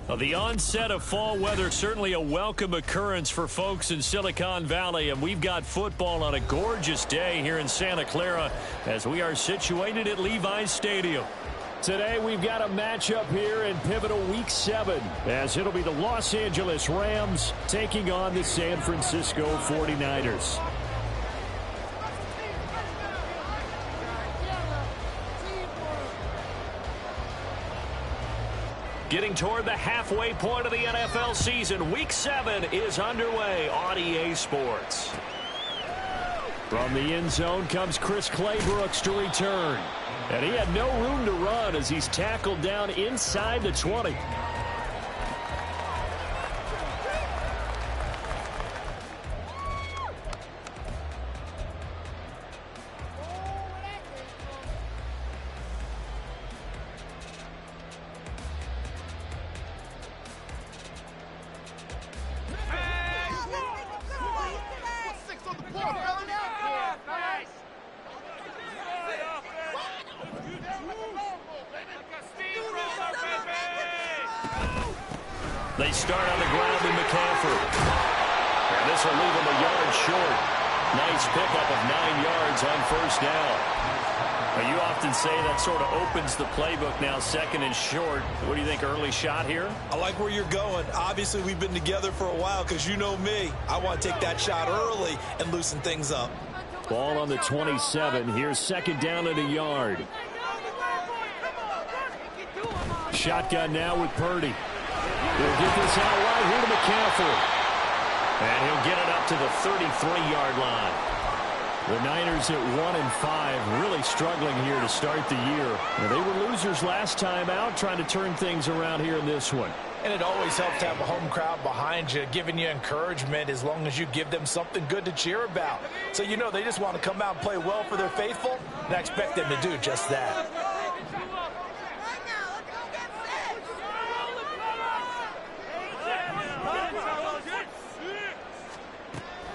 Well, the onset of fall weather, certainly a welcome occurrence for folks in Silicon Valley, and we've got football on a gorgeous day here in Santa Clara as we are situated at Levi's Stadium. Today we've got a matchup here in pivotal Week 7 as it'll be the Los Angeles Rams taking on the San Francisco 49ers. Getting toward the halfway point of the NFL season, Week 7 is underway on EA Sports. From the end zone comes Chris Claybrooks to return. And he had no room to run as he's tackled down inside the 20. They start on the ground in McCaffrey. And this will leave him a yard short. Nice pickup of 9 yards on first down. Now, you often say that sort of opens the playbook now, second and short. What do you think, early shot here? I like where you're going. Obviously, we've been together for a while because you know me. I want to take that shot early and loosen things up. Ball on the 27. Here's second down and a yard. Shotgun now with Purdy. He'll get this out right here to McCaffrey. And he'll get it up to the 33-yard line. The Niners at 1-5, really struggling here to start the year. Now, they were losers last time out, trying to turn things around here in this one. And it always helps to have a home crowd behind you, giving you encouragement as long as you give them something good to cheer about. So, you know, they just want to come out and play well for their faithful, and I expect them to do just that.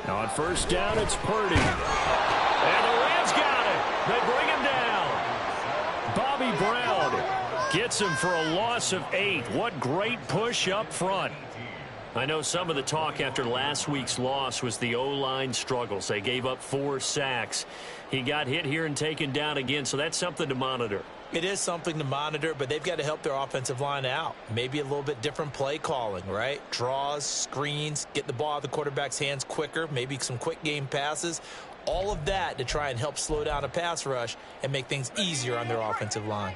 Now on first down, it's Purdy. And the Rams got it. They bring him down. Bobby Brown gets him for a loss of 8. What great push up front. I know some of the talk after last week's loss was the O-line struggles. They gave up 4 sacks. He got hit here and taken down again, so that's something to monitor. It is something to monitor, but they've got to help their offensive line out. Maybe a little bit different play calling, right? Draws, screens, get the ball out of the quarterback's hands quicker, maybe some quick game passes. All of that to try and help slow down a pass rush and make things easier on their offensive line.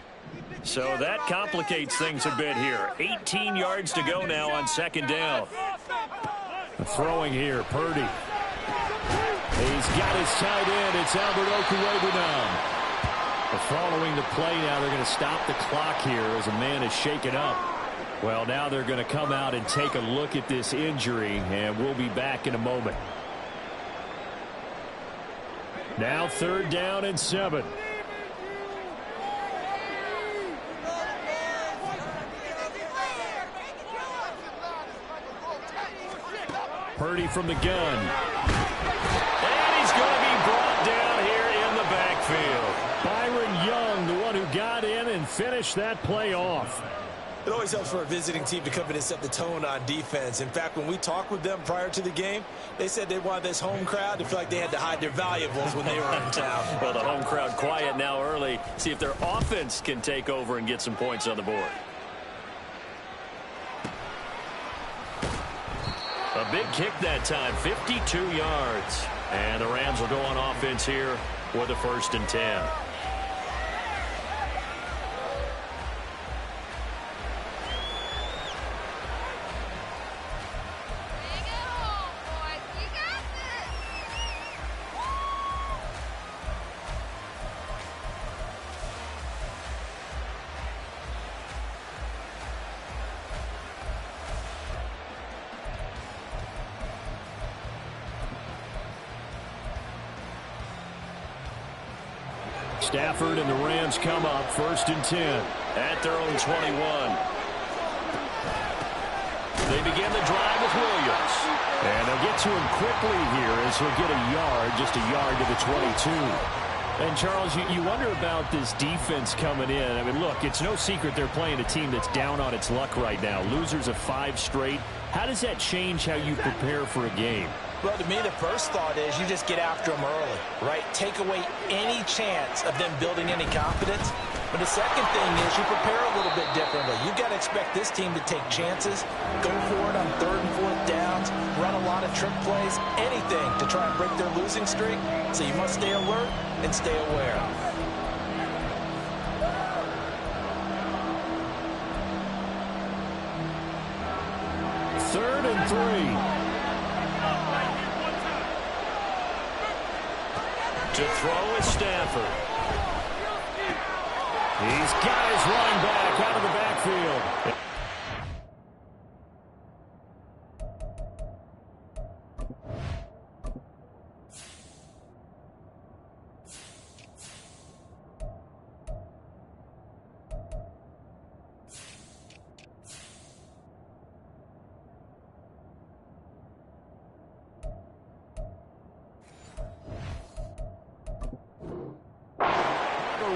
So that complicates things a bit here. 18 yards to go now on second down. Throwing here, Purdy. He's got his tight end. It's Albert Okwuegbunam. Following the play now, they're going to stop the clock here as a man is shaken up. Well, now they're going to come out and take a look at this injury, and we'll be back in a moment. Now third down and 7. Purdy from the gun. And he's going to be brought down here in the backfield. Byron Young, the one who got in and finished that play off. It always helps for a visiting team to come in and set the tone on defense. In fact, when we talked with them prior to the game, they said they wanted this home crowd to feel like they had to hide their valuables when they were in town. Well, the home crowd quiet now early. See if their offense can take over and get some points on the board. A big kick that time, 52 yards. And the Rams will go on offense here with a 1st and 10. Stafford and the Rams come up 1st and 10 at their own 21. They begin the drive with Williams. And they'll get to him quickly here as he'll get a yard, just a yard to the 22. And, Charles, you wonder about this defense coming in. I mean, look, it's no secret they're playing a team that's down on its luck right now. Losers of 5 straight. How does that change how you prepare for a game? Well, to me, the first thought is you just get after them early, right? Take away any chance of them building any confidence. But the second thing is you prepare a little bit differently. You've got to expect this team to take chances, go for it on 3rd and 4th downs, run a lot of trick plays, anything to try and break their losing streak. So you must stay alert and stay aware. Third and 3. To throw is Stafford. He's got his running back out of the backfield.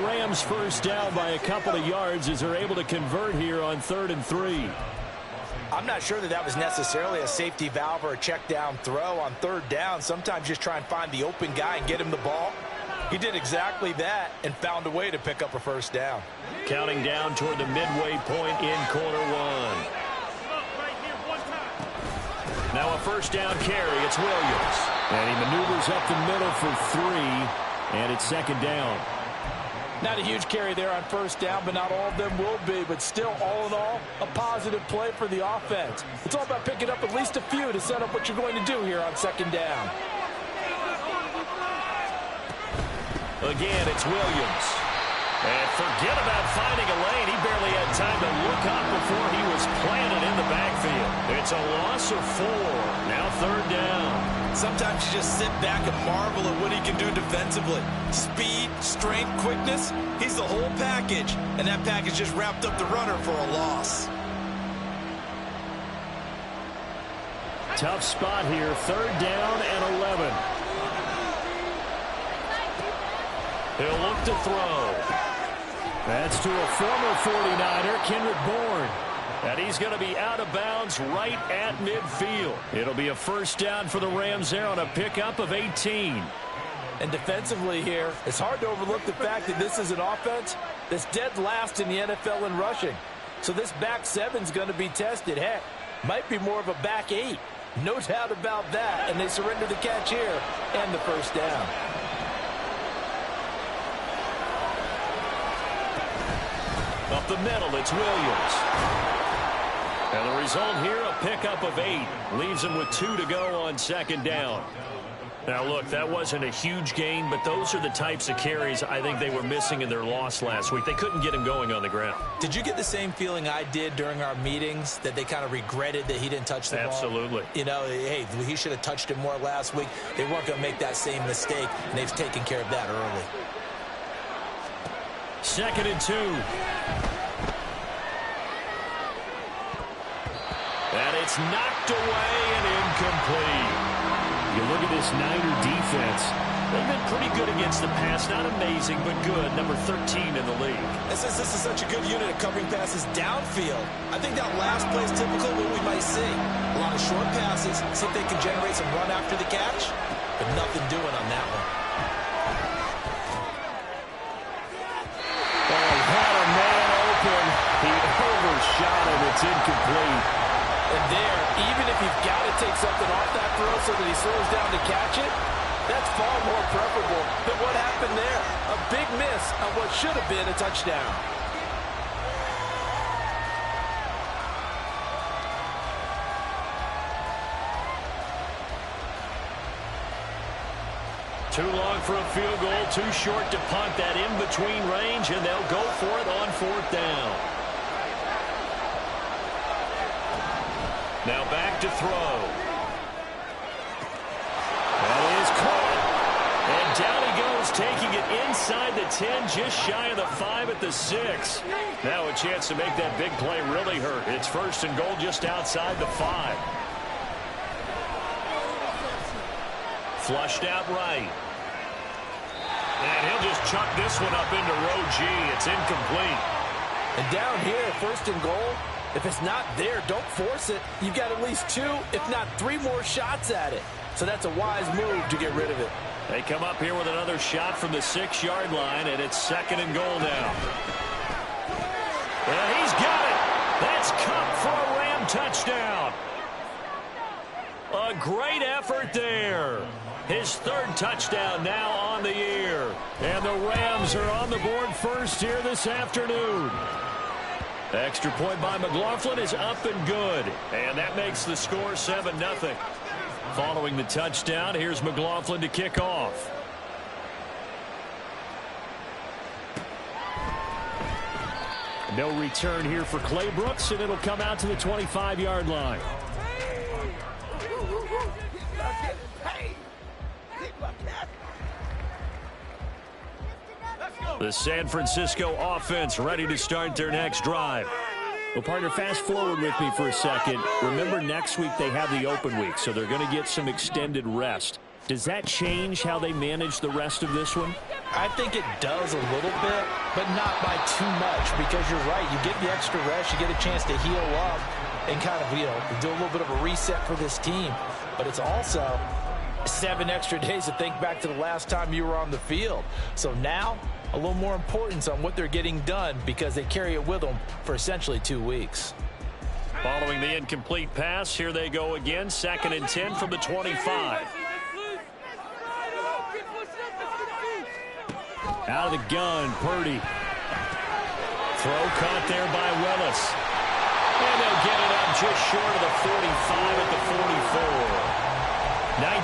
Rams first down by a couple of yards as they're able to convert here on 3rd and 3. I'm not sure that was necessarily a safety valve or a check down throw on 3rd down. Sometimes just try and find the open guy and get him the ball. He did exactly that and found a way to pick up a first down. Counting down toward the midway point in quarter 1. Now a first down carry. It's Williams. And he maneuvers up the middle for 3. And it's 2nd down. Not a huge carry there on first down, but not all of them will be. But still, all in all, a positive play for the offense. It's all about picking up at least a few to set up what you're going to do here on 2nd down. Again, it's Williams. And forget about finding a lane. He barely had time to look up before he was planted in the backfield. It's a loss of 4. Now 3rd down. Sometimes you just sit back and marvel at what he can do defensively. Speed, strength, quickness, he's the whole package. And that package just wrapped up the runner for a loss. Tough spot here, 3rd down and 11. He'll look to throw. That's to a former 49er, Kendrick Bourne. And he's going to be out of bounds right at midfield. It'll be a first down for the Rams there on a pickup of 18. And defensively here, it's hard to overlook the fact that this is an offense that's dead last in the NFL in rushing. So this back 7's going to be tested. Heck, might be more of a back 8. No doubt about that. And they surrender the catch here and the first down. Up the middle, it's Williams. And the result here, a pickup of 8. Leaves him with 2 to go on 2nd down. Now, look, that wasn't a huge gain, but those are the types of carries I think they were missing in their loss last week. They couldn't get him going on the ground. Did you get the same feeling I did during our meetings, that they kind of regretted that he didn't touch the ball? Absolutely. You know, hey, he should have touched it more last week. They weren't going to make that same mistake, and they've taken care of that early. 2nd and 2. And it's knocked away and incomplete. You look at this Niner defense. They've been pretty good against the pass. Not amazing, but good. Number 13 in the league. And since this is such a good unit of covering passes downfield, I think that last play is typical of what we might see. A lot of short passes, see if they can generate some run after the catch, but nothing doing on that one. Oh, he had a man open. He overshot him. It's incomplete. And there, even if you've got to take something off that throw so that he slows down to catch it, that's far more preferable than what happened there. A big miss on what should have been a touchdown. Too long for a field goal, too short to punt. That in-between range, and they'll go for it on 4th down. Now back to throw. That is caught. And down he goes, taking it inside the 10, just shy of the 5 at the 6. Now a chance to make that big play really hurt. It's 1st and goal just outside the 5. Flushed out right. And he'll just chuck this one up into row G. It's incomplete. And down here, 1st and goal, if it's not there, don't force it. You've got at least 2, if not 3 more shots at it. So that's a wise move to get rid of it. They come up here with another shot from the 6-yard line, and it's 2nd and goal now. And he's got it. That's Cup for a Ram touchdown. A great effort there. His 3rd touchdown now on the year. And the Rams are on the board first here this afternoon. Extra point by McLaughlin is up and good. And that makes the score 7-0. Following the touchdown, here's McLaughlin to kick off. No return here for Claybrooks, and it'll come out to the 25-yard line. The San Francisco offense ready to start their next drive. Well, partner, fast forward with me for a second. Remember, next week they have the open week, so they're going to get some extended rest. Does that change how they manage the rest of this one? I think it does a little bit, but not by too much, because you're right. You get the extra rest, you get a chance to heal up and kind of, do a little bit of a reset for this team. But it's also 7 extra days to think back to the last time you were on the field. So now, a little more importance on what they're getting done because they carry it with them for essentially 2 weeks. Following the incomplete pass, here they go again. 2nd and 10 from the 25. Out of the gun, Purdy. Throw caught there by Willis. And they'll get it up just short of the 45 at the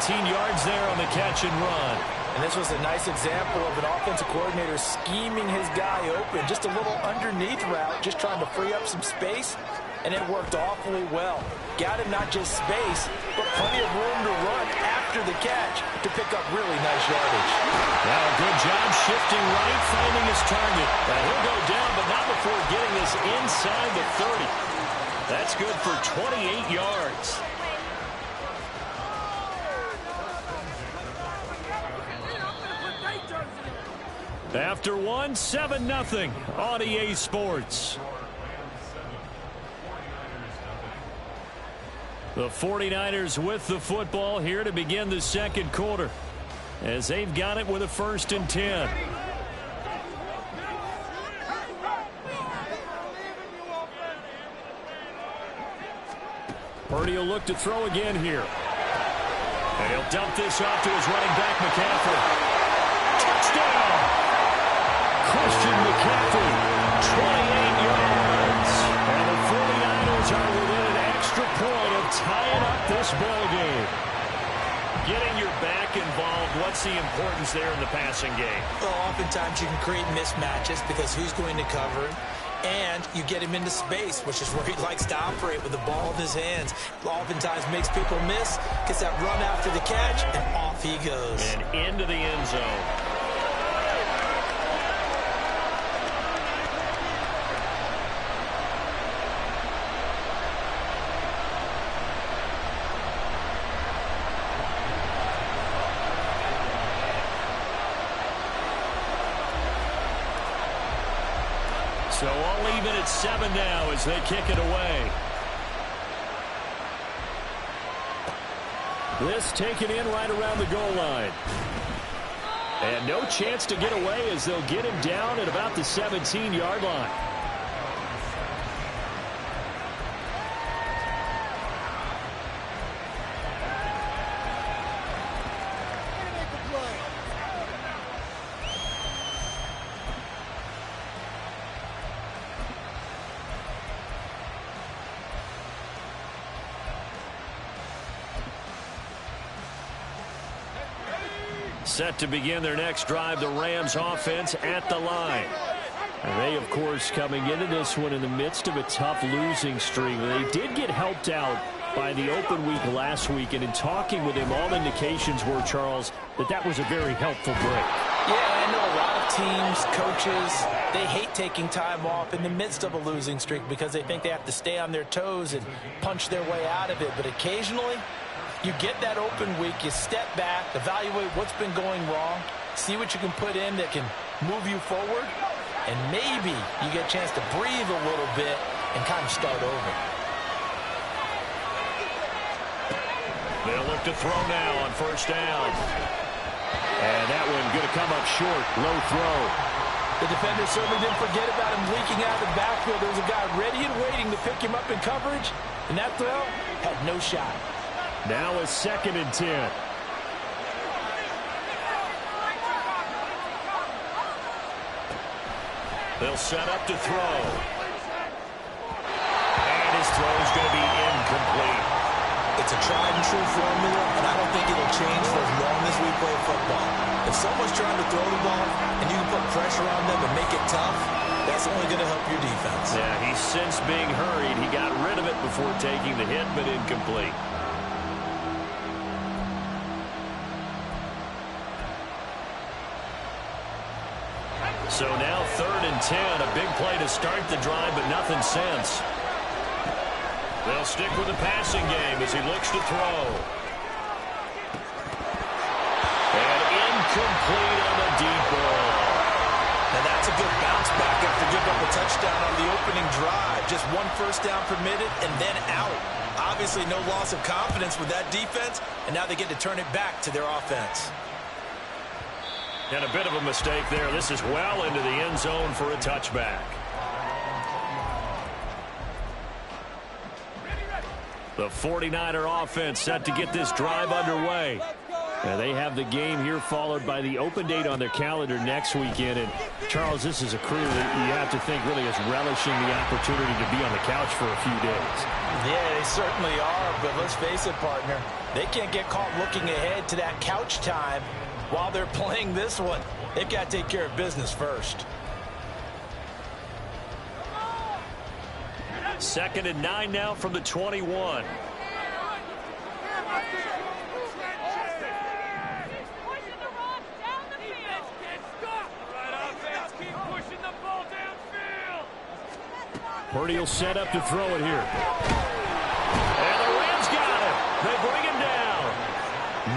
44. 19 yards there on the catch and run. And this was a nice example of an offensive coordinator scheming his guy open. Just a little underneath route, just trying to free up some space, and it worked awfully well. Got him not just space, but plenty of room to run after the catch to pick up really nice yardage. Well, good job shifting right, finding his target. Now, he'll go down, but not before getting this inside the 30. That's good for 28 yards. After 7-0 on EA Sports. The 49ers with the football here to begin the 2nd quarter, as they've got it with a 1st and 10. Purdy will look to throw again here. And he'll dump this off to his running back, McCaffrey. Touchdown! Christian McCaffrey, 28 yards. And the 49ers are within an extra point of tying up this ball game. Getting your back involved, what's the importance there in the passing game? Well, oftentimes you can create mismatches because who's going to cover him? And you get him into space, which is where he likes to operate with the ball in his hands. Oftentimes makes people miss, gets that run after the catch, and off he goes. And into the end zone. So all even at 7 now as they kick it away. This taken in right around the goal line. And no chance to get away as they'll get him down at about the 17-yard line. Set to begin their next drive, the Rams offense at the line. And they, of course, coming into this one in the midst of a tough losing streak. They did get helped out by the open week last week, and in talking with him, all indications were, Charles, that was a very helpful break. Yeah, I know a lot of teams, coaches, they hate taking time off in the midst of a losing streak because they think they have to stay on their toes and punch their way out of it. But occasionally, you get that open week, you step back, evaluate what's been going wrong, see what you can put in that can move you forward, and maybe you get a chance to breathe a little bit and kind of start over. They'll look to throw now on first down. And that one going to come up short. Low throw. The defender certainly didn't forget about him leaking out of the backfield. There was a guy ready and waiting to pick him up in coverage, and that throw had no shot. Now a 2nd and 10. They'll set up to throw. And his throw is going to be incomplete. It's a tried and true formula, and I don't think it'll change for as long as we play football. If someone's trying to throw the ball and you can put pressure on them and make it tough, that's only going to help your defense. Yeah, he's since being hurried. He got rid of it before taking the hit, but incomplete. So now 3rd and 10, a big play to start the drive, but nothing since. They'll stick with the passing game as he looks to throw. And incomplete on the deep ball. Now that's a good bounce back after giving up a touchdown on the opening drive. Just 1 first down permitted and then out. Obviously no loss of confidence with that defense, and now they get to turn it back to their offense. And a bit of a mistake there. This is well into the end zone for a touchback. The 49er offense set to get this drive underway. Now they have the game here followed by the open date on their calendar next weekend. And, Charles, this is a crew that you have to think really is relishing the opportunity to be on the couch for a few days. Yeah, they certainly are. But let's face it, partner, they can't get caught looking ahead to that couch time while they're playing this one. They've got to take care of business first. 2nd and 9 now from the 21. Purdy will set up to throw it here. And the Rams got it. They bring him down.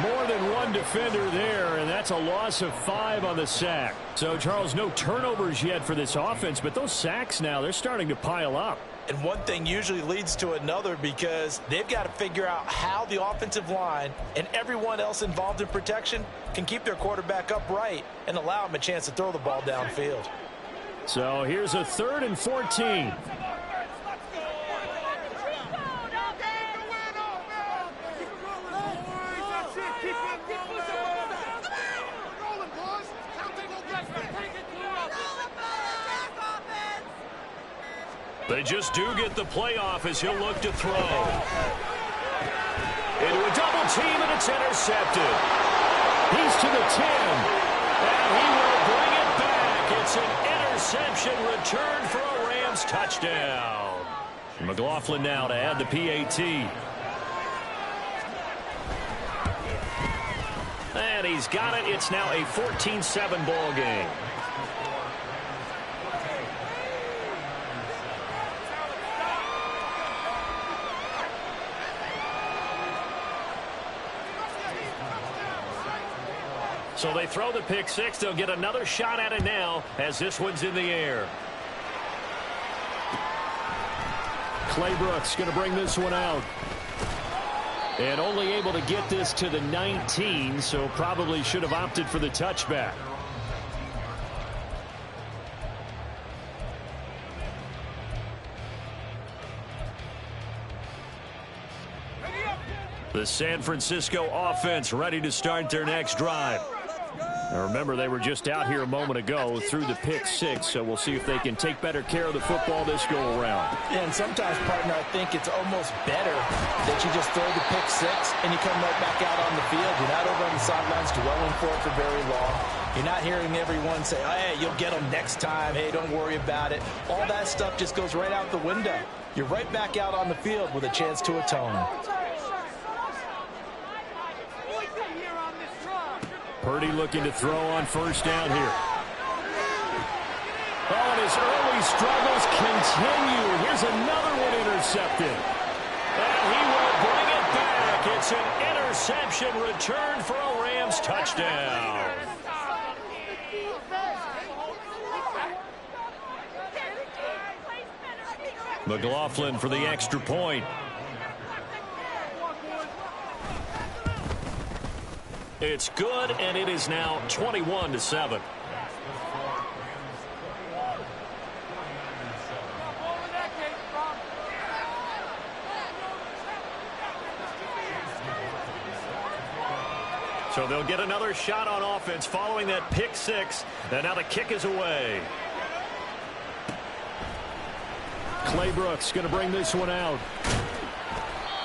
More than one defender there, and that's a loss of 5 on the sack. So, Charles, no turnovers yet for this offense, but those sacks now, they're starting to pile up. And one thing usually leads to another because they've got to figure out how the offensive line and everyone else involved in protection can keep their quarterback upright and allow him a chance to throw the ball downfield. So here's a 3rd and 14. They just do get the playoff as he'll look to throw. Into a double team, and it's intercepted. He's to the 10. And he will bring it back. It's an interception return for a Rams touchdown. McLaughlin now to add the PAT. And he's got it. It's now a 14-7 ball game. So they throw the pick six. They'll get another shot at it now as this one's in the air. Clay Brooks going to bring this one out. And only able to get this to the 19, so probably should have opted for the touchback. The San Francisco offense ready to start their next drive. Now remember, they were just out here a moment ago through the pick six, so we'll see if they can take better care of the football this go-around. Yeah, and sometimes, partner, I think it's almost better that you just throw the pick six and you come right back out on the field. You're not over on the sidelines dwelling for it for very long. You're not hearing everyone say, oh, hey, you'll get them next time. Hey, don't worry about it. All that stuff just goes right out the window. You're right back out on the field with a chance to atone. Purdy looking to throw on first down here. Oh, and his early struggles continue. Here's another one intercepted. And he will bring it back. It's an interception return for a Rams touchdown. McLaughlin for the extra point. It's good, and it is now 21-7. So they'll get another shot on offense following that pick six. And now the kick is away. Claybrook's going to bring this one out.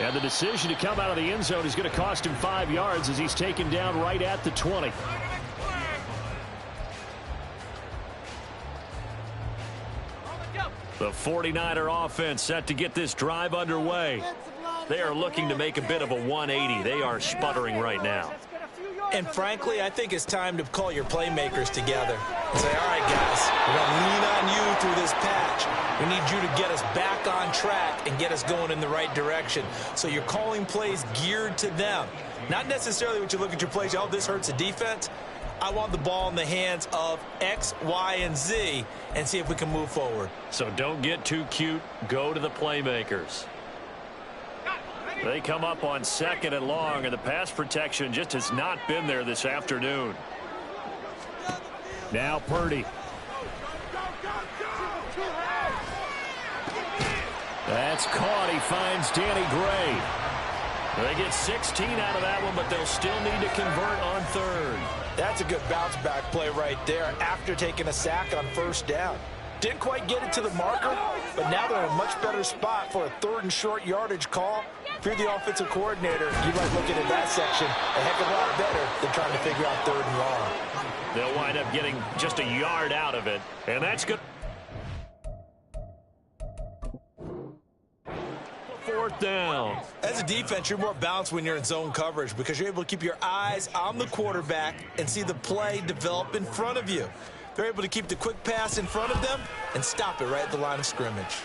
And the decision to come out of the end zone is going to cost him 5 yards as he's taken down right at the 20. The 49er offense set to get this drive underway. They are looking to make a bit of a 180. They are sputtering right now. And frankly, I think it's time to call your playmakers together and say, all right, guys, we're going to lean on you through this patch. We need you to get us back on track and get us going in the right direction. So you're calling plays geared to them. Not necessarily when you look at your plays, oh, this hurts the defense. I want the ball in the hands of X, Y, and Z and see if we can move forward. So don't get too cute. Go to the playmakers. They come up on 2nd and long, and the pass protection just has not been there this afternoon. Now Purdy. That's caught. He finds Danny Gray. They get 16 out of that one, but they'll still need to convert on 3rd. That's a good bounce-back play right there after taking a sack on 1st down. Didn't quite get it to the marker, but now they're in a much better spot for a 3rd and short yardage call. If you're the offensive coordinator, you might look at that section a heck of a lot better than trying to figure out 3rd and long. They'll wind up getting just a yard out of it, and that's good. 4th down. As a defense, you're more balanced when you're in zone coverage because you're able to keep your eyes on the quarterback and see the play develop in front of you. They're able to keep the quick pass in front of them and stop it right at the line of scrimmage.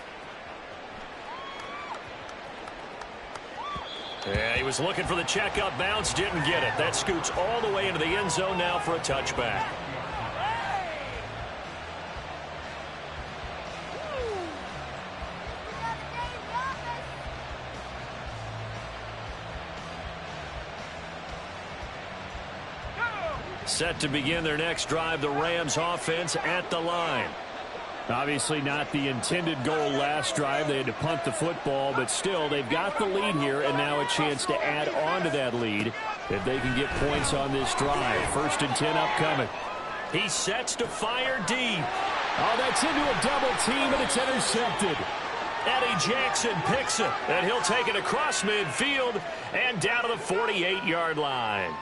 Yeah, he was looking for the checkup bounce, didn't get it. That scoots all the way into the end zone now for a touchback. Set to begin their next drive, the Rams offense at the line. Obviously not the intended goal last drive. They had to punt the football, but still they've got the lead here and now a chance to add on to that lead if they can get points on this drive. 1st and 10 upcoming. He sets to fire deep. Oh, that's into a double team and it's intercepted. Eddie Jackson picks it and he'll take it across midfield and down to the 48-yard line.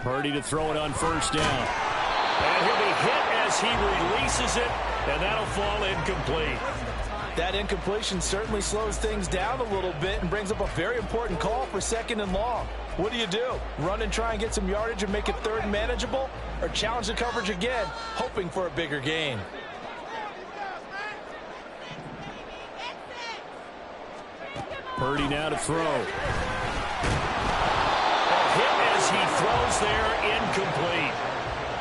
Purdy to throw it on 1st down. And he'll be hit as he releases it, and that'll fall incomplete. That incompletion certainly slows things down a little bit and brings up a very important call for 2nd and long. What do? Run and try and get some yardage and make it 3rd and manageable? Or challenge the coverage again, hoping for a bigger gain? Purdy now to throw. He throws there, incomplete.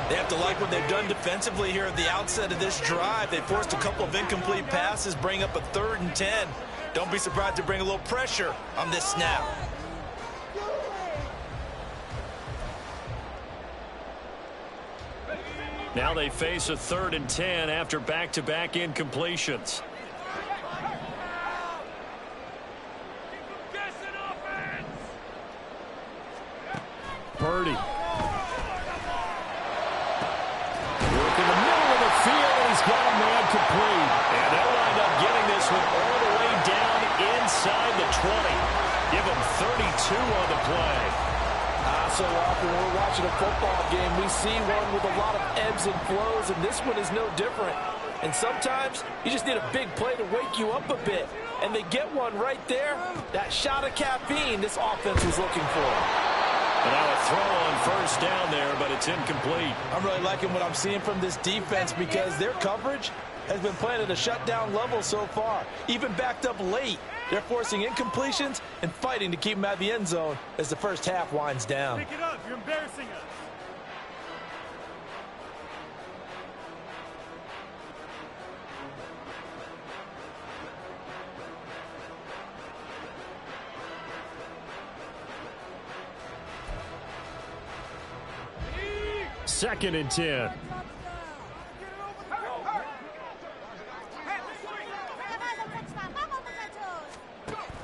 They have to like what they've done defensively here at the outset of this drive. They forced a couple of incomplete passes, bring up a 3rd and 10. Don't be surprised to bring a little pressure on this snap. Now they face a 3rd and 10 after back-to-back incompletions. Purdy. Work in the middle of the field, and he's got a man complete. And they'll wind up getting this one all the way down inside the 20. Give him 32 on the play. So often when we're watching a football game, we see one with a lot of ebbs and flows, and this one is no different. And sometimes you just need a big play to wake you up a bit. And they get one right there. That shot of caffeine this offense was looking for. And now a throw on first down there, but it's incomplete. I'm really liking what I'm seeing from this defense because their coverage has been playing at a shutdown level so far. Even backed up late, they're forcing incompletions and fighting to keep them out of the end zone as the first half winds down. Pick it up. You're embarrassing us. Second and 10.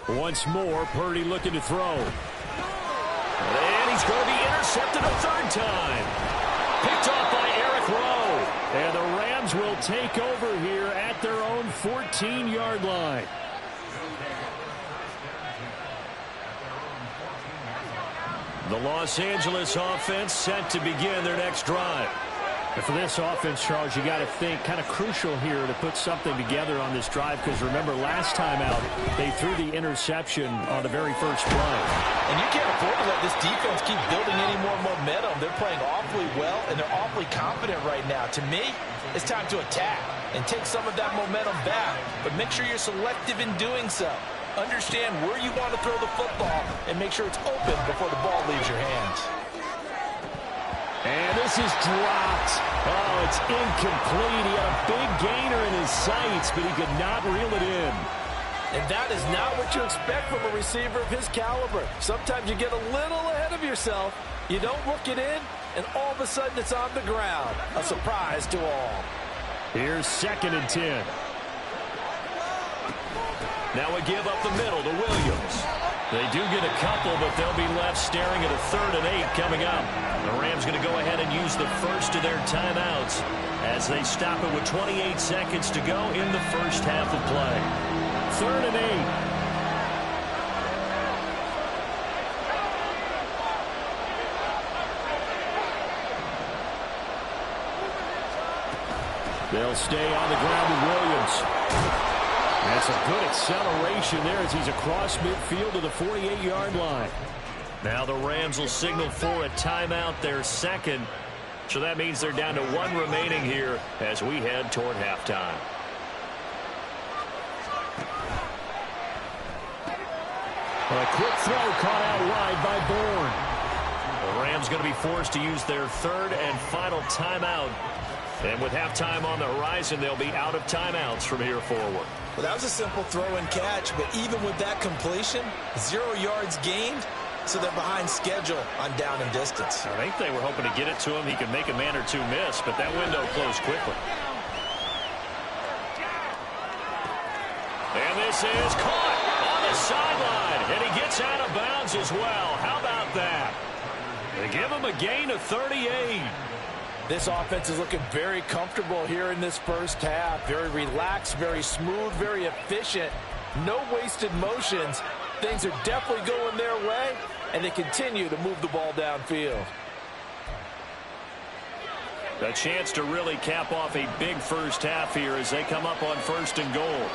Once more, Purdy looking to throw. And he's going to be intercepted a third time. Picked off by Eric Rowe. And the Rams will take over here at their own 14-yard line. The Los Angeles offense set to begin their next drive. And for this offense, Charles, you got to think kind of crucial here to put something together on this drive because remember last time out they threw the interception on the very first play. And you can't afford to let this defense keep building any more momentum. They're playing awfully well and they're awfully confident right now. To me, it's time to attack and take some of that momentum back, but make sure you're selective in doing so. Understand where you want to throw the football and make sure it's open before the ball leaves your hands. And this is dropped. Oh, it's incomplete. He had a big gainer in his sights, but he could not reel it in. And that is not what you expect from a receiver of his caliber. Sometimes you get a little ahead of yourself. You don't look it in, and all of a sudden it's on the ground. A surprise to all. Here's second and 10. Now a give up the middle to Williams. They do get a couple, but they'll be left staring at a 3rd and 8 coming up. The Rams going to go ahead and use the first of their timeouts as they stop it with 28 seconds to go in the first half of play. 3rd and 8. They'll stay on the ground with Williams. That's a good acceleration there as he's across midfield to the 48-yard line. Now the Rams will signal for a timeout, their second. So that means they're down to 1 remaining here as we head toward halftime. A quick throw caught out wide by Bourne. The Rams going to be forced to use their 3rd and final timeout. And with halftime on the horizon, they'll be out of timeouts from here forward. Well, that was a simple throw and catch, but even with that completion, 0 yards gained, so they're behind schedule on down and distance. I think they were hoping to get it to him. He could make a man or two miss, but that window closed quickly. And this is caught on the sideline, and he gets out of bounds as well. How about that? They give him a gain of 38. This offense is looking very comfortable here in this first half. Very relaxed, very smooth, very efficient. No wasted motions. Things are definitely going their way, and they continue to move the ball downfield. A chance to really cap off a big first half here as they come up on 1st and goal.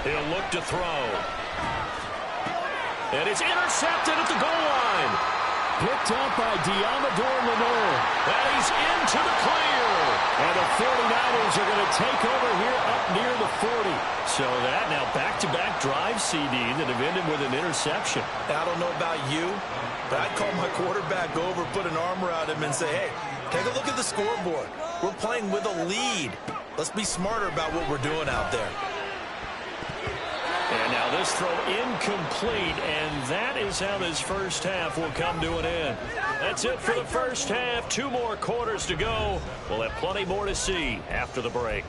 He'll look to throw. And it's intercepted at the goal line. Picked up by Diamador Lenore. And he's into the clear. And the 49ers are going to take over here up near the 40. So that now back-to-back drive CD that have ended with an interception. Now, I don't know about you, but I'd call my quarterback over, put an arm around him, and say, hey, take a look at the scoreboard. We're playing with a lead. Let's be smarter about what we're doing out there. And now this throw incomplete, and that is how this first half will come to an end. That's it for the first half. 2 more quarters to go. We'll have plenty more to see after the break.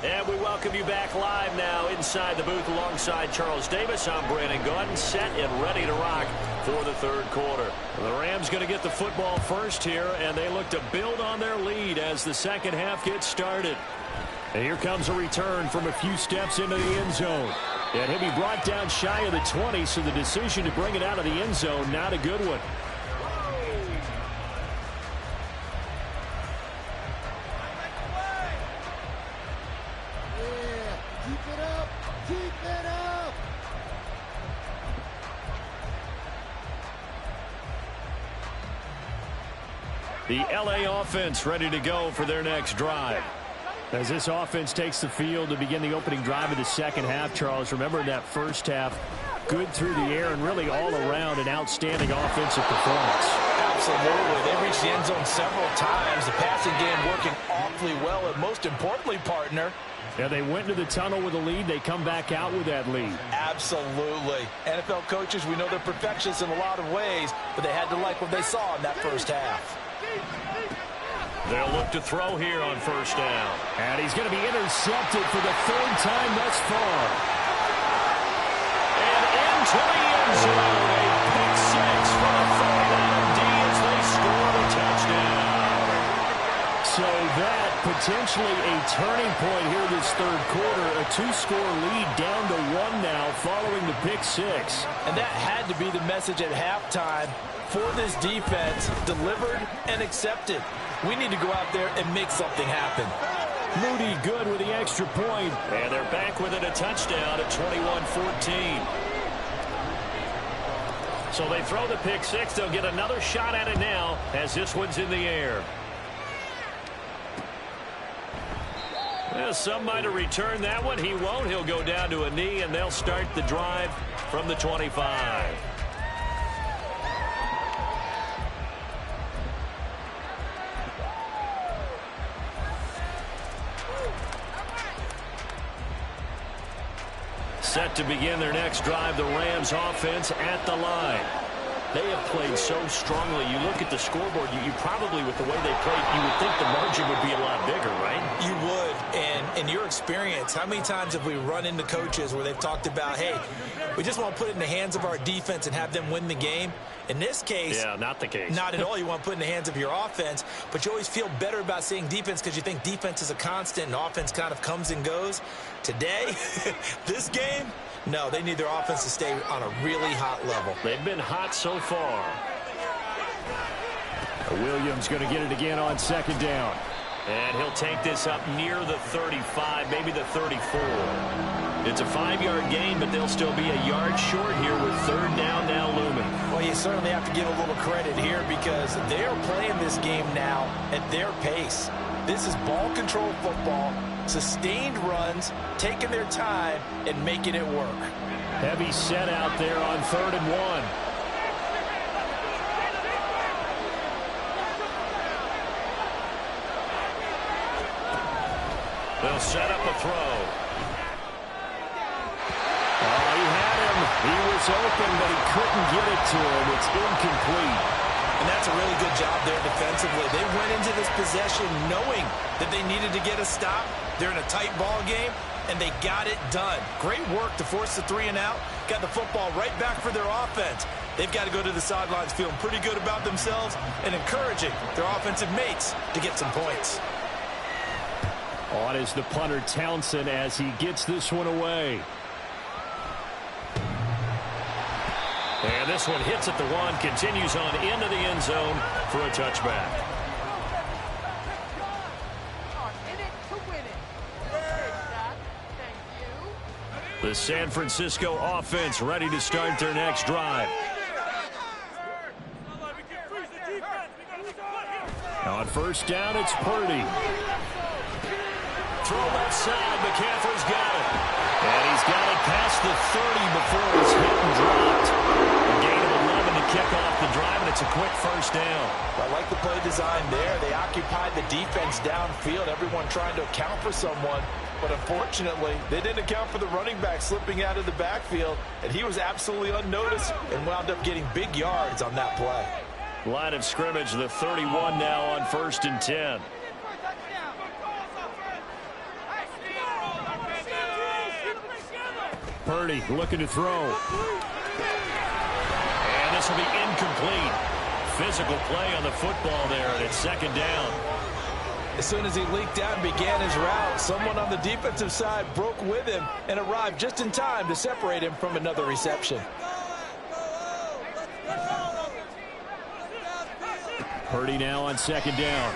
And we welcome you back live now inside the booth alongside Charles Davis. I'm Brandon Gaudin, set and ready to rock for the 3rd quarter. The Rams going to get the football first here, and they look to build on their lead as the second half gets started. And here comes a return from a few steps into the end zone. And he'll be brought down shy of the 20, so the decision to bring it out of the end zone, not a good one. The LA offense ready to go for their next drive. As this offense takes the field to begin the opening drive of the second half, Charles, remember that first half, good through the air and really all around an outstanding offensive performance. Absolutely. They reached the end zone several times. The passing game working awfully well. And most importantly, partner, yeah, they went into the tunnel with a lead. They come back out with that lead. Absolutely. NFL coaches, we know they're perfectionists in a lot of ways, but they had to like what they saw in that first half. They'll look to throw here on first down. And he's going to be intercepted for the third time thus far. And into the end zone. A pick six for the 49 D as they score a touchdown. So that potentially a turning point here this third quarter. A two-score lead down to one now following the pick six. And that had to be the message at halftime for this defense, delivered and accepted. We need to go out there and make something happen. Moody good with the extra point. And they're back with it, a touchdown at 21-14. So they throw the pick six. They'll get another shot at it now as this one's in the air. Well, some might have returned that one. He won't. He'll go down to a knee, and they'll start the drive from the 25. Set to begin their next drive, the Rams offense at the line. They have played so strongly. You look at the scoreboard, you probably, with the way they played, you would think the margin would be a lot bigger, right? You would. And in your experience, how many times have we run into coaches where they've talked about, hey, we just want to put it in the hands of our defense and have them win the game? In this case, yeah, not the case. Not at all. You want to put it in the hands of your offense, but you always feel better about saying defense because you think defense is a constant and offense kind of comes and goes. Today, this game, no, they need their offense to stay on a really hot level. They've been hot so far. Williams going to get it again on second down. And he'll take this up near the 35, maybe the 34. It's a 5-yard gain, but they'll still be a yard short here with third down now looming. Well, you certainly have to give a little credit here because they're playing this game now at their pace. This is ball control football, sustained runs, taking their time and making it work. Heavy set out there on 3rd and 1. They'll set up a throw. Oh, he had him. He was open, but he couldn't get it to him. It's incomplete. And that's a really good job there defensively. They went into this possession knowing that they needed to get a stop. They're in a tight ball game, and they got it done. Great work to force the 3 and out. Got the football right back for their offense. They've got to go to the sidelines feeling pretty good about themselves and encouraging their offensive mates to get some points. On is the punter Townsend as he gets this one away. And this one hits at the 1, continues on into the end zone for a touchback. The San Francisco offense ready to start their next drive. On first down, it's Purdy. Throw left side, McCaffrey's got it. And he's got it past the 30 before he's hit and dropped. A gain of 11 to kick off the drive, and it's a quick first down. I like the play design there. They occupied the defense downfield, everyone trying to account for someone. But unfortunately, they didn't account for the running back slipping out of the backfield, and he was absolutely unnoticed and wound up getting big yards on that play. Line of scrimmage, the 31 now on 1st and 10. Purdy looking to throw. And this will be incomplete. Physical play on the football there, and it's second down. As soon as he leaked out and began his route, someone on the defensive side broke with him and arrived just in time to separate him from another reception. Purdy now on second down.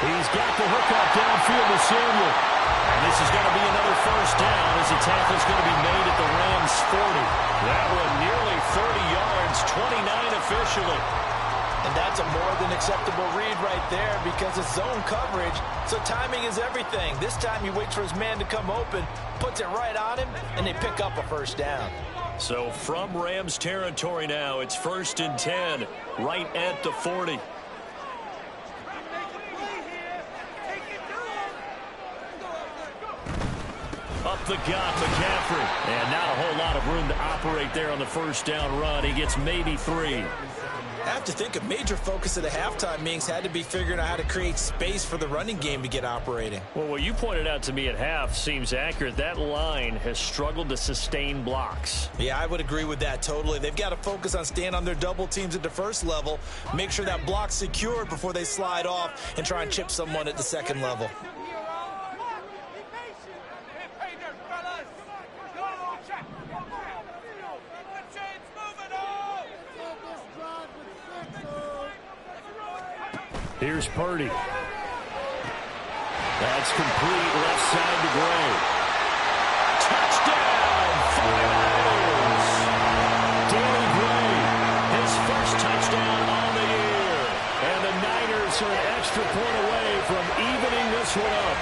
He's got the hookup downfield to Samuel. And this is going to be another first down as the tackle's going to be made at the Rams 40. That one nearly 30 yards, 29 officially. And that's That's a more than acceptable read right there because it's zone coverage, so timing is everything. This time he waits for his man to come open, puts it right on him, and they pick up a first down. So from Rams territory now, it's 1st and 10, right at the 40. Up the gut, McCaffrey. And not a whole lot of room to operate there on the first down run. He gets maybe 3. I have to think a major focus of the halftime meetings had to be figuring out how to create space for the running game to get operating. Well, what you pointed out to me at half seems accurate. That line has struggled to sustain blocks. Yeah, I would agree with that totally. They've got to focus on staying on their double teams at the first level, make sure that block's secured before they slide off and try and chip someone at the second level. Here's Purdy. That's complete, left side to Gray. Touchdown, 49ers! Danny Gray, his first touchdown on the year. And the Niners are an extra point away from evening this one up.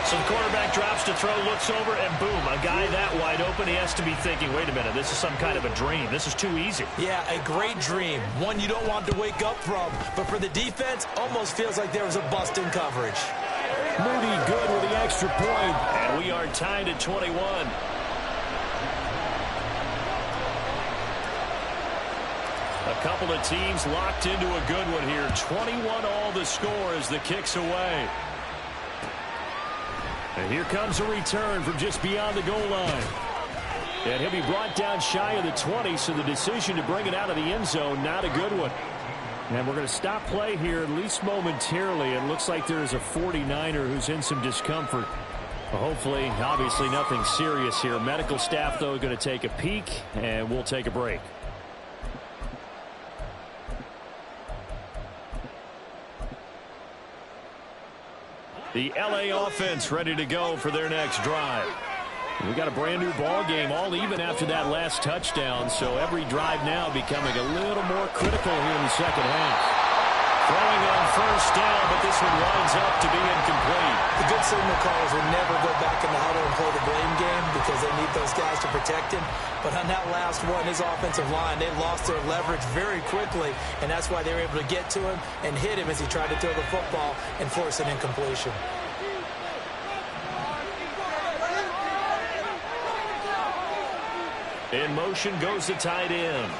So the quarterback drops to throw, looks over, and boom, a guy that wide open, he has to be thinking, wait a minute, this is some kind of a dream. This is too easy. Yeah, a great dream. One you don't want to wake up from. But for the defense, almost feels like there was a bust in coverage. Moody good with the extra point, and we are tied at 21. A couple of teams locked into a good one here. 21 all the score as the kick's away. And here comes a return from just beyond the goal line. And he'll be brought down shy of the 20, so the decision to bring it out of the end zone, not a good one. And we're going to stop play here, at least momentarily. It looks like there is a 49er who's in some discomfort. Well, hopefully, obviously nothing serious here. Medical staff, though, going to take a peek, and we'll take a break. The LA offense ready to go for their next drive. We got a brand new ball game, all even after that last touchdown, so every drive now becoming a little more critical here in the second half. Throwing on first down, but this one winds up to be incomplete. The good signal callers will never go back in the huddle and play the blame game because they need those guys to protect him. But on that last one, his offensive line, they lost their leverage very quickly, and that's why they were able to get to him and hit him as he tried to throw the football and force an incompletion. In motion goes the tight end.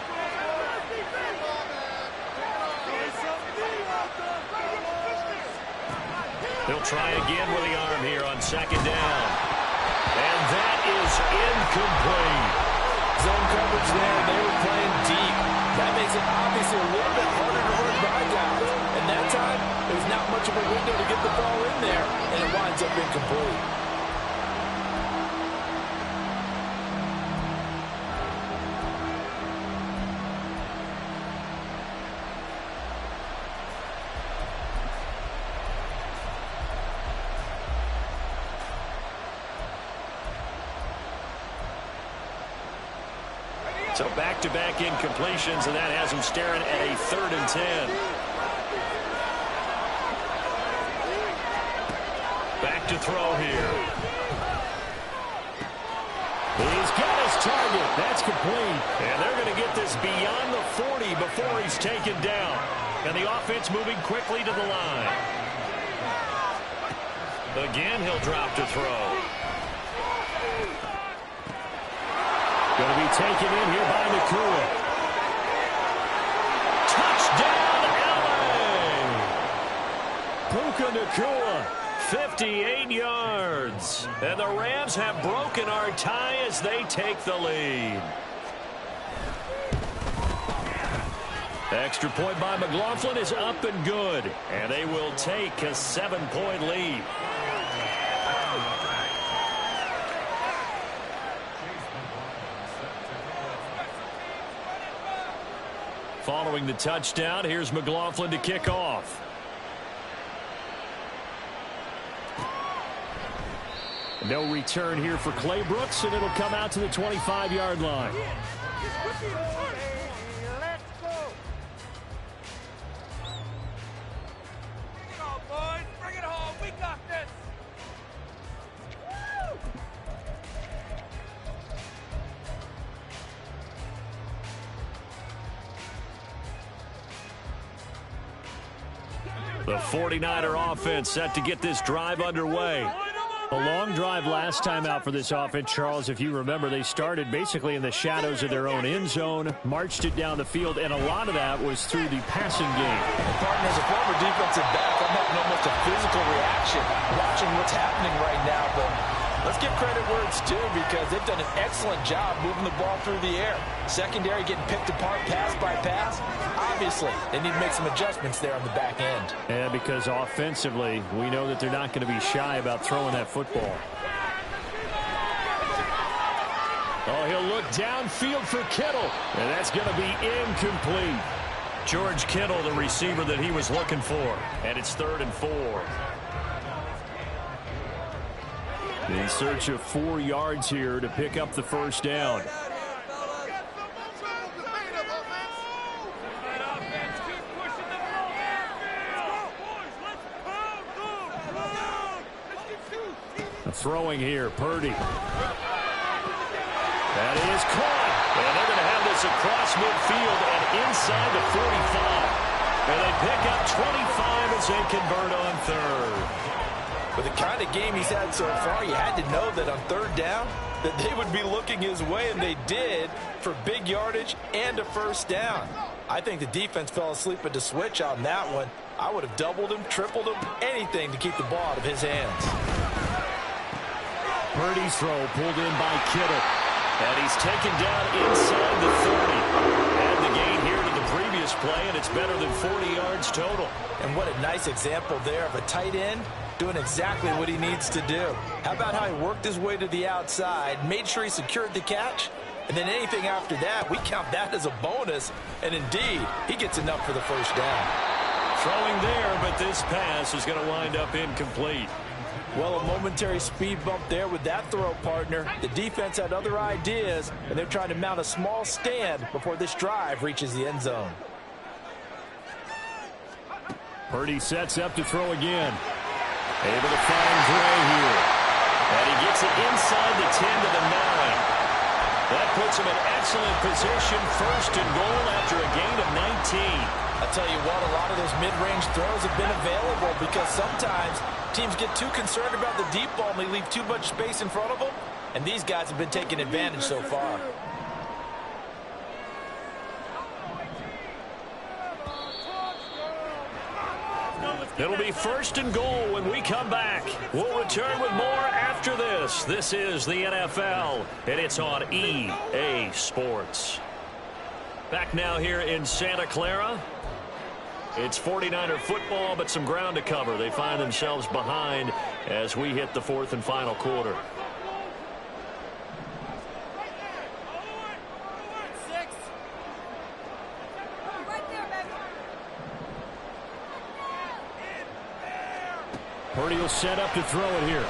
He'll try again with the arm here on second down. And that is incomplete. Zone coverage there. They were playing deep. That makes it obviously a little bit harder to run by guys. And that time, there was not much of a window to get the ball in there, and it winds up incomplete. So back-to-back incompletions, and that has them staring at a 3rd and 10. Back to throw here. He's got his target. That's complete. And they're going to get this beyond the 40 before he's taken down. And the offense moving quickly to the line. Again, he'll drop to throw. Going to be taken in here by Nakua. Touchdown, LA! Puka Nakua, 58 yards. And the Rams have broken our tie as they take the lead. Extra point by McLaughlin is up and good. And they will take a 7-point lead. Following the touchdown, here's McLaughlin to kick off. No return here for Clay Brooks, and it'll come out to the 25-yard line. The 49er offense set to get this drive underway. A long drive last time out for this offense, Charles. If you remember, they started basically in the shadows of their own end zone, marched it down the field, and a lot of that was through the passing game. Partner, as a former defensive back, I'm having almost a physical reaction watching what's happening right now. But let's give credit where it's due, because they've done an excellent job moving the ball through the air. Secondary getting picked apart pass by pass. Obviously, they need to make some adjustments there on the back end. Yeah, because offensively, we know that they're not going to be shy about throwing that football. Oh, he'll look downfield for Kittle, and that's going to be incomplete. George Kittle, the receiver that he was looking for, and it's 3rd and 4. In search of 4 yards here to pick up the first down. Throwing here, Purdy. That is caught. And they're going to have this across midfield and inside the 45. And they pick up 25 as they convert on 3rd. With the kind of game he's had so far, you had to know that on 3rd down that they would be looking his way, and they did, for big yardage and a first down. I think the defense fell asleep at the switch on that one. I would have doubled him, tripled him, anything to keep the ball out of his hands. Purdy's throw pulled in by Kittle. And he's taken down inside the 30. Add the gain here to the previous play, and it's better than 40 yards total. And what a nice example there of a tight end doing exactly what he needs to do. How about how he worked his way to the outside, made sure he secured the catch, and then anything after that, we count that as a bonus. And indeed, he gets enough for the first down. Throwing there, but this pass is going to wind up incomplete. Well, a momentary speed bump there with that throw, partner. The defense had other ideas, and they're trying to mount a small stand before this drive reaches the end zone. Purdy sets up to throw again. Able to find Gray here. And he gets it inside the 10 to the 9. That puts him in excellent position, 1st and goal after a gain of 19. I'll tell you what, a lot of those mid-range throws have been available because sometimes teams get too concerned about the deep ball and they leave too much space in front of them, and these guys have been taking advantage so far. It'll be 1st and goal when we come back. We'll return with more after this. This is the NFL, and it's on EA Sports. Back now here in Santa Clara. It's 49er football, but some ground to cover. They find themselves behind as we hit the 4th and final quarter. Purdy will set up to throw it here.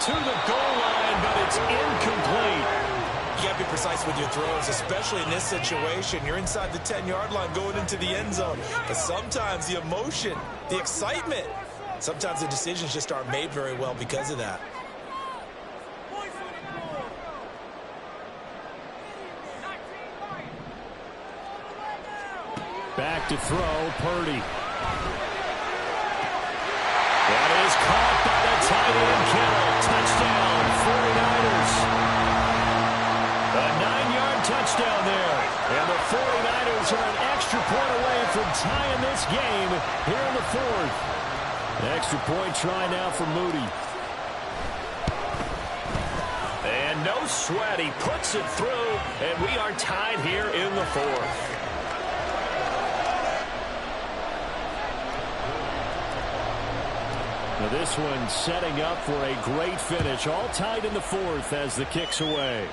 To the goal line, but it's incomplete. You got to be precise with your throws, especially in this situation. You're inside the 10-yard line going into the end zone. But sometimes the emotion, the excitement, sometimes the decisions just aren't made very well because of that. Back to throw, Purdy. That is caught by the tight end, Kittle. Touchdown, 49ers. A 9-yard touchdown there. And the 49ers are an extra point away from tying this game here in the 4th. An extra point try now for Moody. And no sweat. He puts it through, and we are tied here in the 4th. Now this one setting up for a great finish. All tied in the 4th as the kick's away.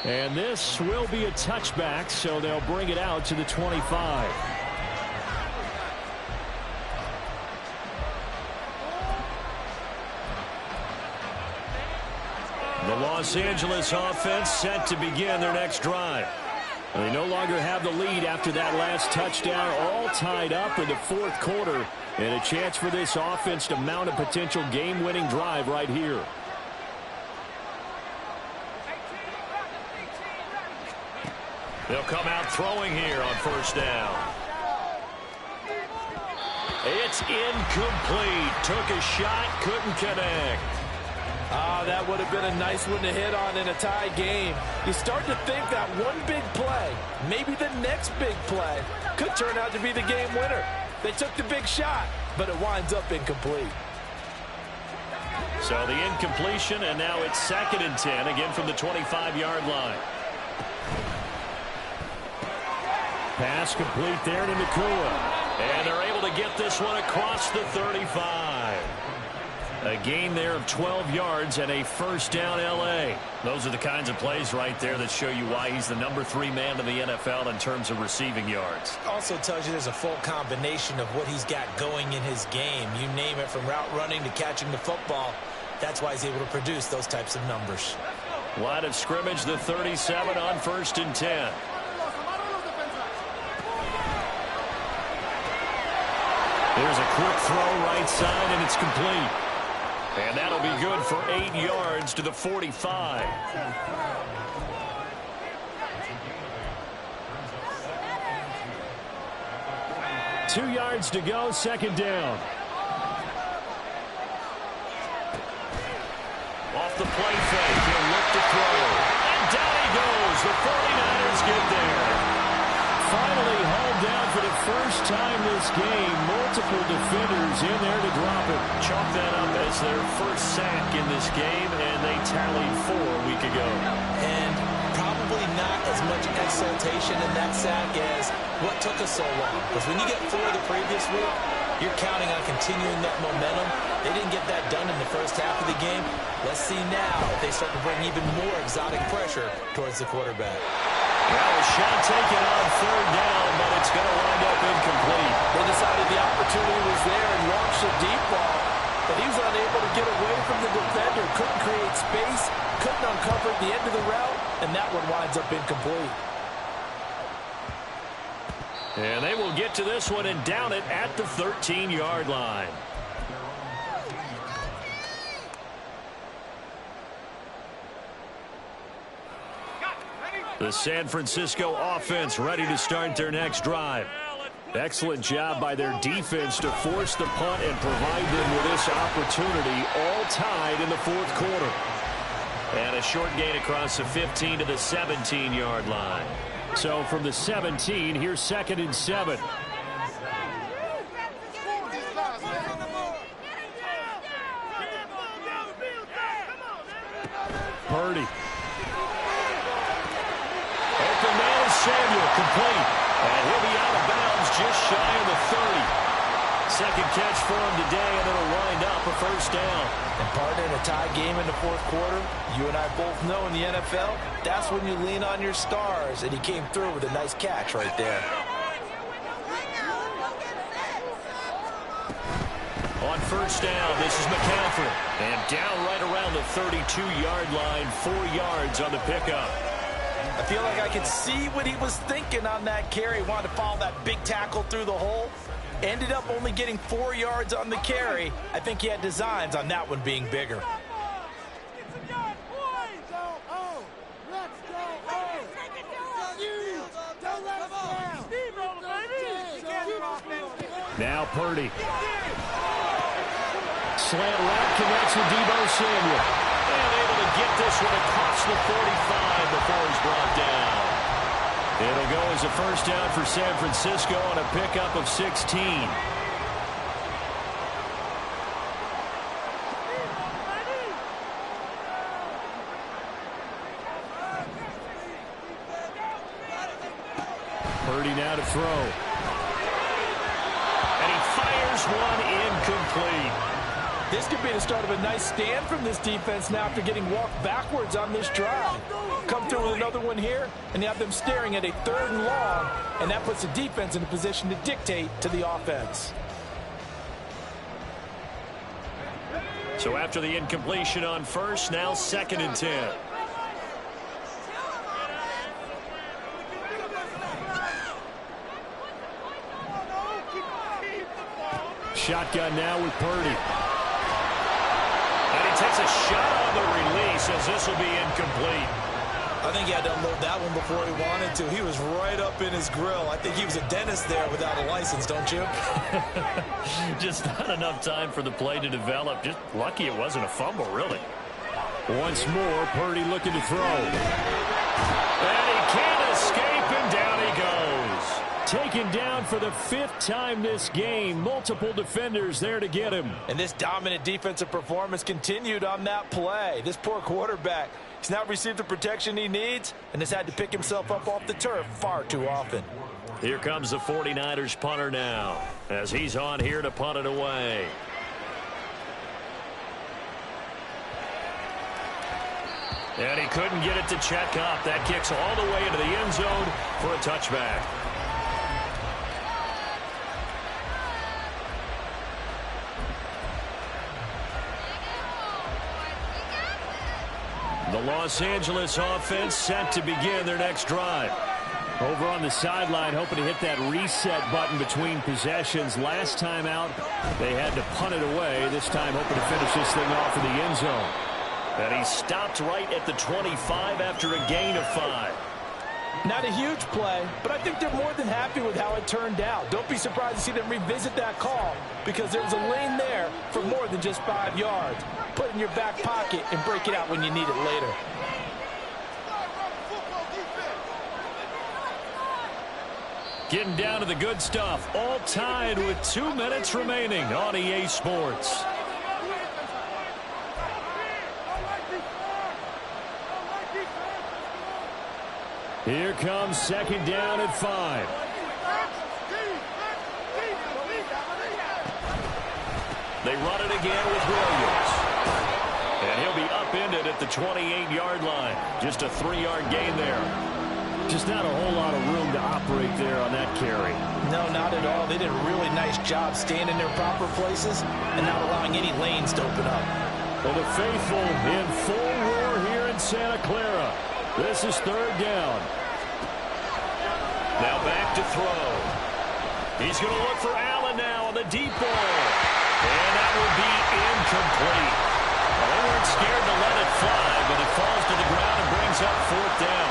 And this will be a touchback, so they'll bring it out to the 25. The Los Angeles offense set to begin their next drive. They no longer have the lead after that last touchdown, all tied up in the 4th quarter. And a chance for this offense to mount a potential game-winning drive right here. They'll come out throwing here on first down. It's incomplete. Took a shot, couldn't connect. That would have been a nice one to hit on in a tie game. You start to think that one big play, maybe the next big play, could turn out to be the game winner. They took the big shot, but it winds up incomplete. So the incompletion, and now it's 2nd and 10, again from the 25-yard line. Pass complete there to Nakua. And they're able to get this one across the 35. A gain there of 12 yards and a first down L.A. Those are the kinds of plays right there that show you why he's the number 3 man in the NFL in terms of receiving yards. Also tells you there's a full combination of what he's got going in his game. You name it, from route running to catching the football. That's why he's able to produce those types of numbers. Line of scrimmage, the 37 on 1st and 10. There's a quick throw right side, and it's complete. And that'll be good for 8 yards to the 45. Two yards to go, 2nd down. Off the play fake, he'll look to throw. And down he goes. The 49ers get there. Finally hauled down for the first time this game. Multiple defenders in there to drop it. Chalk that up as their first sack in this game, and they tallied 4 a week ago. And probably not as much exultation in that sack as what took us so long. Because when you get 4 the previous week, you're counting on continuing that momentum. They didn't get that done in the first half of the game. Let's see now if they start to bring even more exotic pressure towards the quarterback. Well, a shot taken on 3rd down, but it's going to wind up incomplete. They decided the opportunity was there and launched a deep ball, but he was unable to get away from the defender. Couldn't create space, couldn't uncover the end of the route, and that one winds up incomplete. And they will get to this one and down it at the 13-yard line. The San Francisco offense ready to start their next drive. Excellent job by their defense to force the punt and provide them with this opportunity, all tied in the 4th quarter. And a short gain across the 15 to the 17-yard line. So from the 17, here's 2nd and 7. Purdy. Open man is Samuel, complete. And he'll be out of bounds just shy of the 30. 2nd catch for him today, and it'll wind up a first down. And partner, in a tie game in the 4th quarter, you and I both know in the NFL, that's when you lean on your stars, and he came through with a nice catch right there. On first down, this is McCaffrey. And down right around the 32-yard line, 4 yards on the pickup. I feel like I could see what he was thinking on that carry. Wanted to follow that big tackle through the hole. Ended up only getting 4 yards on the carry. I think he had designs on that one being bigger. Now Purdy. Slant route connects with Deebo Samuel. And able to get this one across the 45 before he's brought down. It'll go as a first down for San Francisco on a pickup of 16. Purdy now to throw. And he fires one incomplete. This could be the start of a nice stand from this defense now after getting walked backwards on this drive. Come through with another one here, and you have them staring at a 3rd and long, and that puts the defense in a position to dictate to the offense. So after the incompletion on first, now 2nd and 10. Shotgun now with Purdy. And he takes a shot on the release as this will be incomplete. I think he had to unload that one before he wanted to. He was right up in his grill. I think he was a dentist there without a license, don't you? Just not enough time for the play to develop. Just lucky it wasn't a fumble, really. Once more, Purdy looking to throw. And he can't escape, and down he goes. Taken down for the 5th time this game. Multiple defenders there to get him. And this dominant defensive performance continued on that play. This poor quarterback, he's not received the protection he needs and has had to pick himself up off the turf far too often. Here comes the 49ers punter now as he's on here to punt it away. And he couldn't get it to check up. That kicks all the way into the end zone for a touchback. The Los Angeles offense set to begin their next drive. Over on the sideline, hoping to hit that reset button between possessions. Last time out, they had to punt it away. This time, hoping to finish this thing off in the end zone. And he stopped right at the 25 after a gain of 5. Not a huge play, but I think they're more than happy with how it turned out. Don't be surprised to see them revisit that call because there was a lane there for more than just 5 yards. Put it in your back pocket and break it out when you need it later. Getting down to the good stuff. All tied with 2 minutes remaining on EA Sports. Here comes 2nd down at 5. They run it again with Williams. And he'll be upended at the 28-yard line. Just a 3-yard gain there. Just not a whole lot of room to operate there on that carry. No, not at all. They did a really nice job staying in their proper places and not allowing any lanes to open up. Well, the faithful in full roar here in Santa Clara. This is 3rd down. Now back to throw. He's going to look for Allen now on the deep ball. And that will be incomplete. Well, they weren't scared to let it fly, but it falls to the ground and brings up 4th down.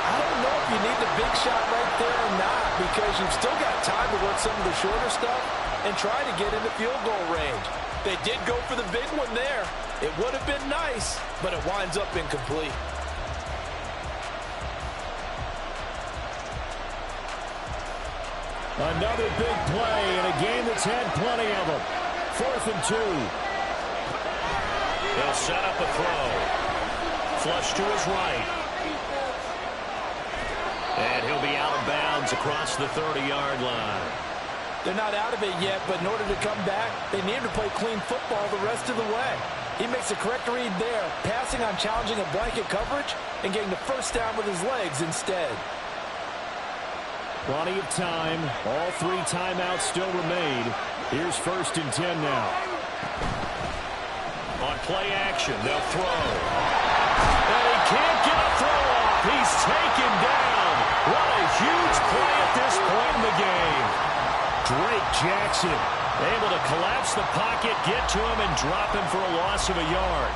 I don't know if you need the big shot right there or not because you've still got time to work some of the shorter stuff and try to get into field goal range. They did go for the big one there. It would have been nice, but it winds up incomplete. Another big play in a game that's had plenty of them. 4th and 2. They'll set up a throw. Flush to his right. And he'll be out of bounds across the 30-yard line. They're not out of it yet, but in order to come back, they need to play clean football the rest of the way. He makes the correct read there, passing on challenging a blanket coverage and getting the 1st down with his legs instead. Plenty of time. All 3 timeouts still remain. Here's 1st and 10 now. On play action, they'll throw. And he can't get a throw off. He's taken down. What a huge play at this point in the game. Drake Jackson able to collapse the pocket, get to him, and drop him for a loss of a yard.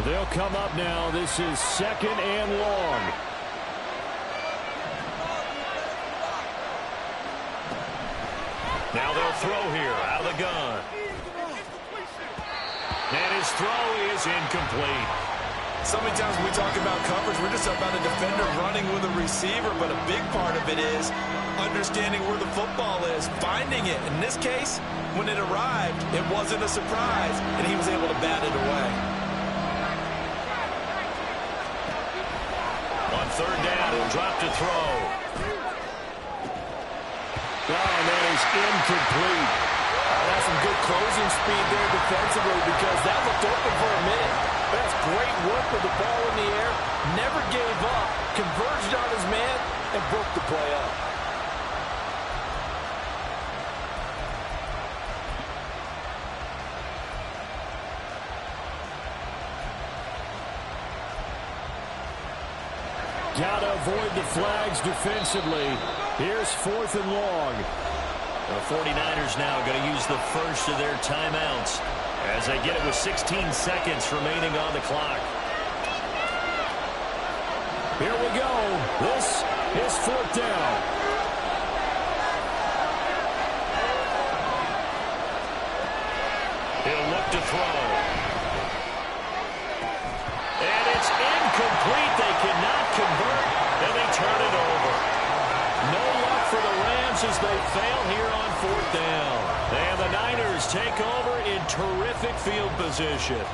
They'll come up now. This is 2nd and long. Now they'll throw here out of the gun. And his throw is incomplete. So many times when we talk about coverage, we're just about a defender running with a receiver, but a big part of it is understanding where the football is, finding it. In this case, when it arrived, it wasn't a surprise, and he was able to bat it away. On 3rd down, he'll drop to throw. And that is incomplete. That's some good closing speed there defensively because that looked open for a minute. That's great work with the ball in the air. Never gave up, converged on his man, and broke the play up. Got to avoid the flags defensively. Here's 4th and long. The 49ers now going to use the first of their timeouts as they get it with 16 seconds remaining on the clock. Here we go. This is 4th down. He'll look to throw. And it's incomplete. They cannot convert, and they turn it over. No luck for the Rams as they fail here on 4th down. And the Niners take over in terrific field position.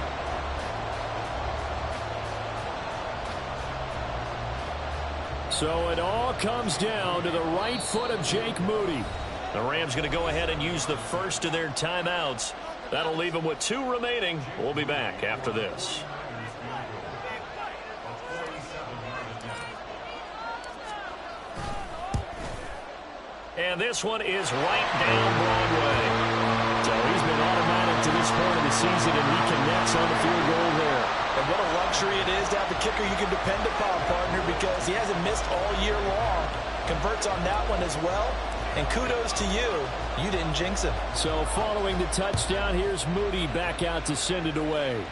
So it all comes down to the right foot of Jake Moody. The Rams going to go ahead and use the first of their timeouts. That'll leave them with 2 remaining. We'll be back after this. And this one is right down Broadway. So he's been automatic to this point of the season, and he connects on the field goal there. And what a luxury it is to have a kicker you can depend upon, partner, because he hasn't missed all year long. Converts on that one as well. And kudos to you. You didn't jinx him. So following the touchdown, here's Moody back out to send it away.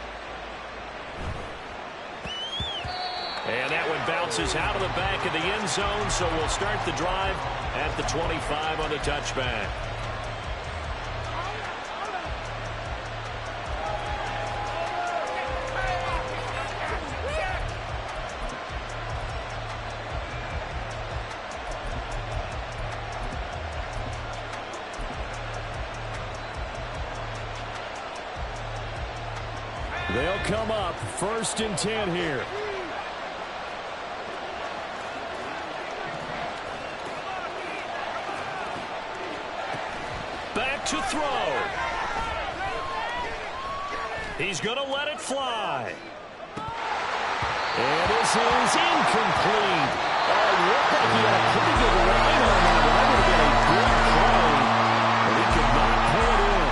And that one bounces out of the back of the end zone, so we'll start the drive at the 25 on the touchback. They'll come up 1st and 10 here. Back to throw. He's going to let it fly. And this is incomplete. Looked like he had a pretty good line on that. That would have been a big play, but he could not pull it in.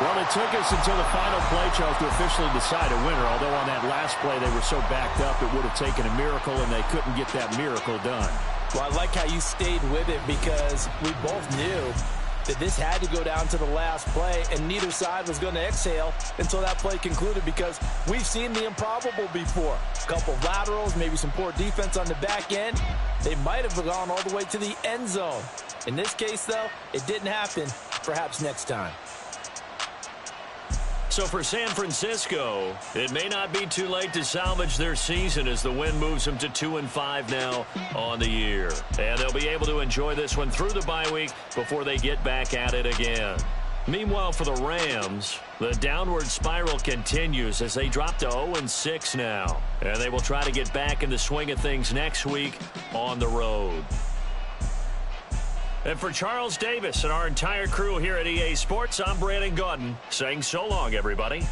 Well, it took us until the final play, Charles, to officially decide a winner, although on that last play they were so backed up it would have taken a miracle, and they couldn't get that miracle done. Well, I like how you stayed with it because we both knew that this had to go down to the last play, and neither side was going to exhale until that play concluded because we've seen the improbable before. A couple of laterals, maybe some poor defense on the back end. They might have gone all the way to the end zone. In this case, though, it didn't happen. Perhaps next time. So for San Francisco, it may not be too late to salvage their season as the win moves them to 2-5 now on the year. And they'll be able to enjoy this one through the bye week before they get back at it again. Meanwhile, for the Rams, the downward spiral continues as they drop to 0-6 now. And they will try to get back in the swing of things next week on the road. And for Charles Davis and our entire crew here at EA Sports, I'm Brandon Gaudin saying so long, everybody.